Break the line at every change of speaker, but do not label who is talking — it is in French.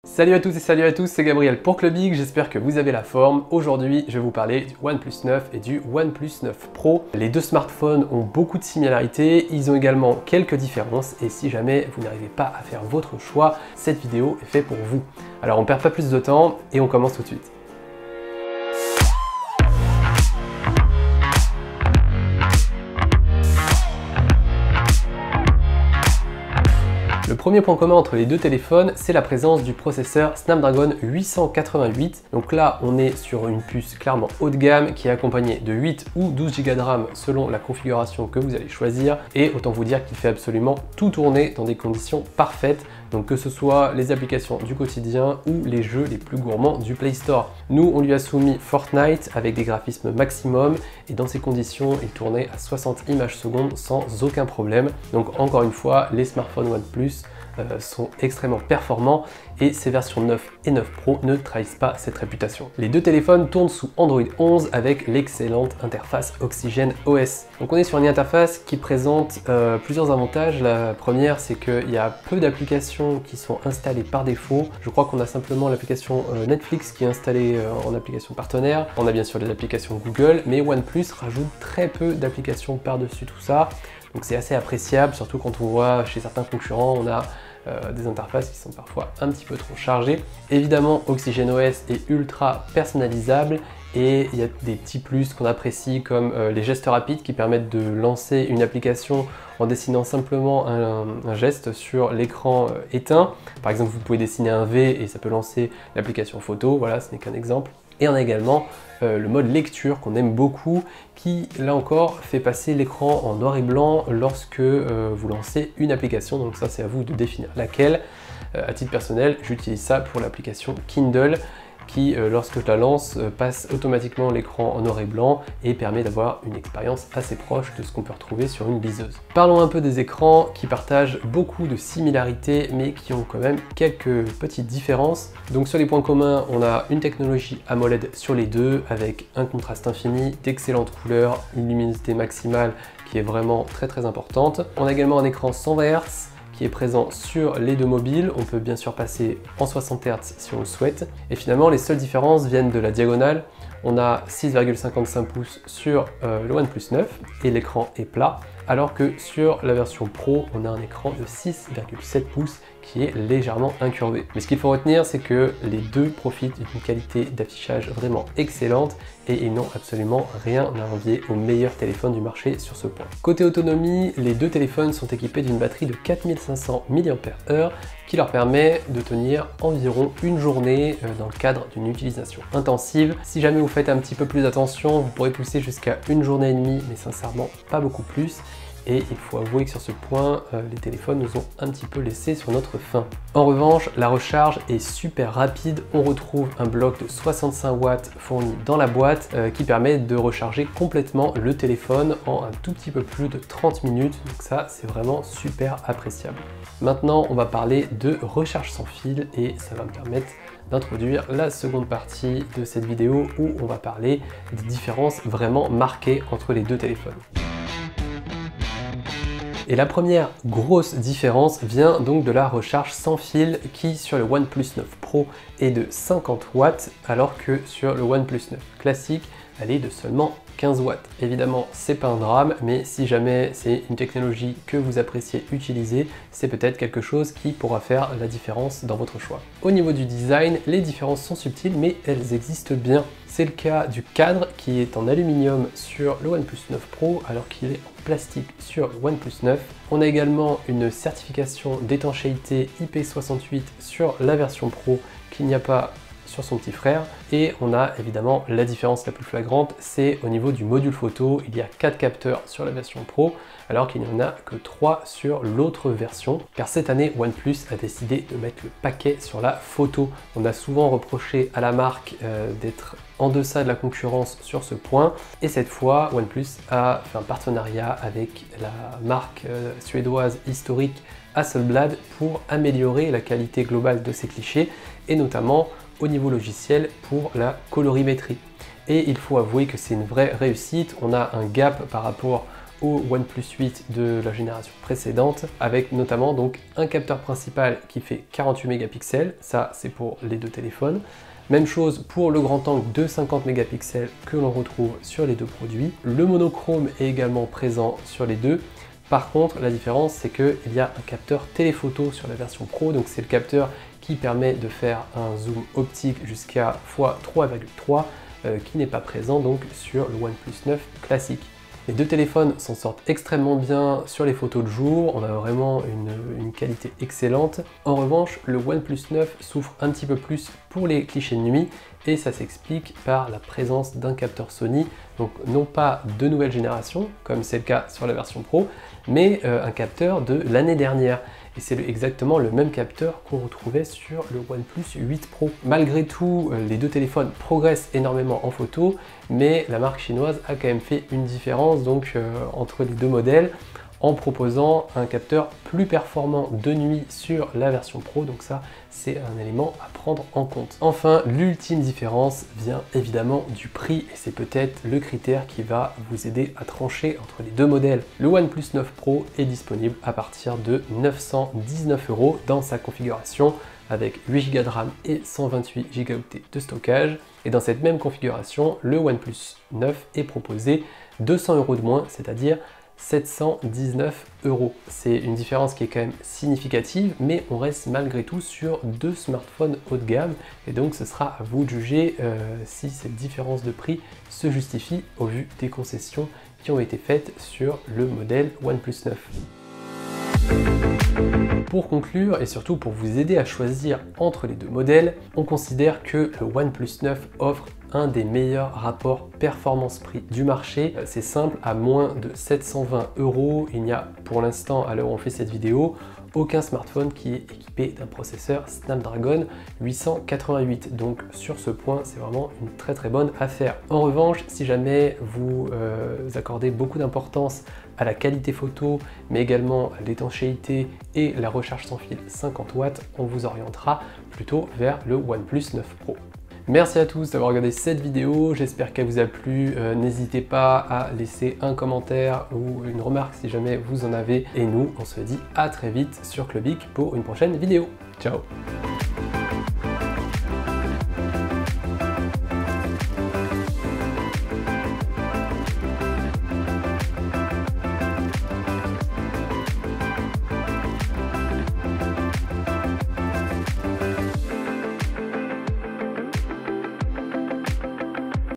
Salut à toutes et salut à tous, c'est Gabriel pour Clubbig, j'espère que vous avez la forme. Aujourd'hui, je vais vous parler du OnePlus 9 et du OnePlus 9 Pro. Les deux smartphones ont beaucoup de similarités, ils ont également quelques différences et si jamais vous n'arrivez pas à faire votre choix, cette vidéo est faite pour vous. Alors on perd pas plus de temps et on commence tout de suite. Le premier point commun entre les deux téléphones, c'est la présence du processeur Snapdragon 888. Donc là, on est sur une puce clairement haut de gamme qui est accompagnée de 8 ou 12 Go de RAM selon la configuration que vous allez choisir. Et autant vous dire qu'il fait absolument tout tourner dans des conditions parfaites. Donc que ce soit les applications du quotidien ou les jeux les plus gourmands du Play Store. Nous, on lui a soumis Fortnite avec des graphismes maximum et dans ces conditions, il tournait à 60 images secondes sans aucun problème. Donc encore une fois, les smartphones OnePlus sont extrêmement performants et ces versions 9 et 9 Pro ne trahissent pas cette réputation. Les deux téléphones tournent sous Android 11 avec l'excellente interface Oxygen OS. Donc on est sur une interface qui présente plusieurs avantages. La première, c'est qu'il y a peu d'applications qui sont installées par défaut. Je crois qu'on a simplement l'application Netflix qui est installée en application partenaire. On a bien sûr les applications Google, mais OnePlus rajoute très peu d'applications par-dessus tout ça. Donc c'est assez appréciable, surtout quand on voit chez certains concurrents, on a des interfaces qui sont parfois un petit peu trop chargées. Évidemment, Oxygen OS est ultra personnalisable et il y a des petits plus qu'on apprécie comme les gestes rapides qui permettent de lancer une application en dessinant simplement un geste sur l'écran éteint. Par exemple, vous pouvez dessiner un V et ça peut lancer l'application photo, voilà, ce n'est qu'un exemple. Et on a également le mode lecture qu'on aime beaucoup qui, là encore, fait passer l'écran en noir et blanc lorsque vous lancez une application. Donc ça, c'est à vous de définir laquelle. À titre personnel, j'utilise ça pour l'application Kindle qui, lorsque je la lance, passe automatiquement l'écran en noir et blanc et permet d'avoir une expérience assez proche de ce qu'on peut retrouver sur une liseuse. Parlons un peu des écrans qui partagent beaucoup de similarités mais qui ont quand même quelques petites différences. Donc sur les points communs, on a une technologie AMOLED sur les deux avec un contraste infini, d'excellentes couleurs, une luminosité maximale qui est vraiment très importante. On a également un écran 120 Hz qui est présent sur les deux mobiles. On peut bien sûr passer en 60 Hz si on le souhaite. Et finalement, les seules différences viennent de la diagonale. On a 6,55 pouces sur le OnePlus 9 et l'écran est plat, alors que sur la version Pro, on a un écran de 6,7 pouces qui est légèrement incurvé. Mais ce qu'il faut retenir, c'est que les deux profitent d'une qualité d'affichage vraiment excellente et ils n'ont absolument rien à envier aux meilleurs téléphones du marché sur ce point. Côté autonomie, les deux téléphones sont équipés d'une batterie de 4500 mAh qui leur permet de tenir environ une journée dans le cadre d'une utilisation intensive. Si jamais vous faites un petit peu plus attention, vous pourrez pousser jusqu'à une journée et demie, mais sincèrement pas beaucoup plus. Et il faut avouer que sur ce point, les téléphones nous ont un petit peu laissé sur notre faim. En revanche, la recharge est super rapide. On retrouve un bloc de 65 watts fourni dans la boîte qui permet de recharger complètement le téléphone en un tout petit peu plus de 30 minutes. Donc ça, c'est vraiment super appréciable. Maintenant, on va parler de recharge sans fil et ça va me permettre d'introduire la seconde partie de cette vidéo où on va parler des différences vraiment marquées entre les deux téléphones. Et la première grosse différence vient donc de la recharge sans fil qui sur le OnePlus 9 Pro est de 50 watts alors que sur le OnePlus 9 classique elle est de seulement 15 watts. Évidemment, c'est pas un drame, mais si jamais c'est une technologie que vous appréciez utiliser, c'est peut-être quelque chose qui pourra faire la différence dans votre choix. Au niveau du design, les différences sont subtiles, mais elles existent bien. C'est le cas du cadre qui est en aluminium sur le OnePlus 9 Pro alors qu'il est en plastique sur le OnePlus 9. On a également une certification d'étanchéité IP68 sur la version Pro qu'il n'y a pas sur son petit frère. Et on a évidemment la différence la plus flagrante, c'est au niveau du module photo. Il y a 4 capteurs sur la version Pro alors qu'il n'y en a que 3 sur l'autre version, car cette année OnePlus a décidé de mettre le paquet sur la photo. On a souvent reproché à la marque d'être en deçà de la concurrence sur ce point, et cette fois OnePlus a fait un partenariat avec la marque suédoise historique Hasselblad pour améliorer la qualité globale de ces clichés et notamment au niveau logiciel pour la colorimétrie. Et il faut avouer que c'est une vraie réussite. On a un gap par rapport au OnePlus 8 de la génération précédente, avec notamment donc un capteur principal qui fait 48 mégapixels, ça c'est pour les deux téléphones. Même chose pour le grand angle de 50 mégapixels que l'on retrouve sur les deux produits. Le monochrome est également présent sur les deux. Par contre, la différence, c'est qu'il y a un capteur téléphoto sur la version Pro, donc c'est le capteur qui permet de faire un zoom optique jusqu'à x3,3 qui n'est pas présent donc sur le OnePlus 9 classique. Les deux téléphones s'en sortent extrêmement bien sur les photos de jour, on a vraiment une qualité excellente. En revanche, le OnePlus 9 souffre un petit peu plus pour les clichés de nuit et ça s'explique par la présence d'un capteur Sony, donc non pas de nouvelle génération, comme c'est le cas sur la version Pro, mais un capteur de l'année dernière. Et c'est exactement le même capteur qu'on retrouvait sur le OnePlus 8 Pro. Malgré tout, les deux téléphones progressent énormément en photo, mais la marque chinoise a quand même fait une différence donc, entre les deux modèles en proposant un capteur plus performant de nuit sur la version Pro, donc ça c'est un élément à prendre en compte. Enfin, l'ultime différence vient évidemment du prix et c'est peut-être le critère qui va vous aider à trancher entre les deux modèles. Le OnePlus 9 Pro est disponible à partir de 919 € dans sa configuration avec 8 Go de RAM et 128 Go de stockage. Et dans cette même configuration, le OnePlus 9 est proposé 200 € de moins, c'est-à-dire 719 €. C'est une différence qui est quand même significative, mais on reste malgré tout sur deux smartphones haut de gamme, et donc ce sera à vous de juger si cette différence de prix se justifie au vu des concessions qui ont été faites sur le modèle OnePlus 9. Pour conclure et surtout pour vous aider à choisir entre les deux modèles, on considère que le OnePlus 9 offre un des meilleurs rapports performance-prix du marché. C'est simple, à moins de 720 €, il n'y a pour l'instant, à l'heure où on fait cette vidéo, aucun smartphone qui est équipé d'un processeur Snapdragon 888. Donc sur ce point, c'est vraiment une très bonne affaire. En revanche, si jamais vous accordez beaucoup d'importance à la qualité photo, mais également à l'étanchéité et la recharge sans fil 50 watts, on vous orientera plutôt vers le OnePlus 9 Pro. Merci à tous d'avoir regardé cette vidéo, j'espère qu'elle vous a plu. N'hésitez pas à laisser un commentaire ou une remarque si jamais vous en avez. Et nous, on se dit à très vite sur Clubic pour une prochaine vidéo. Ciao!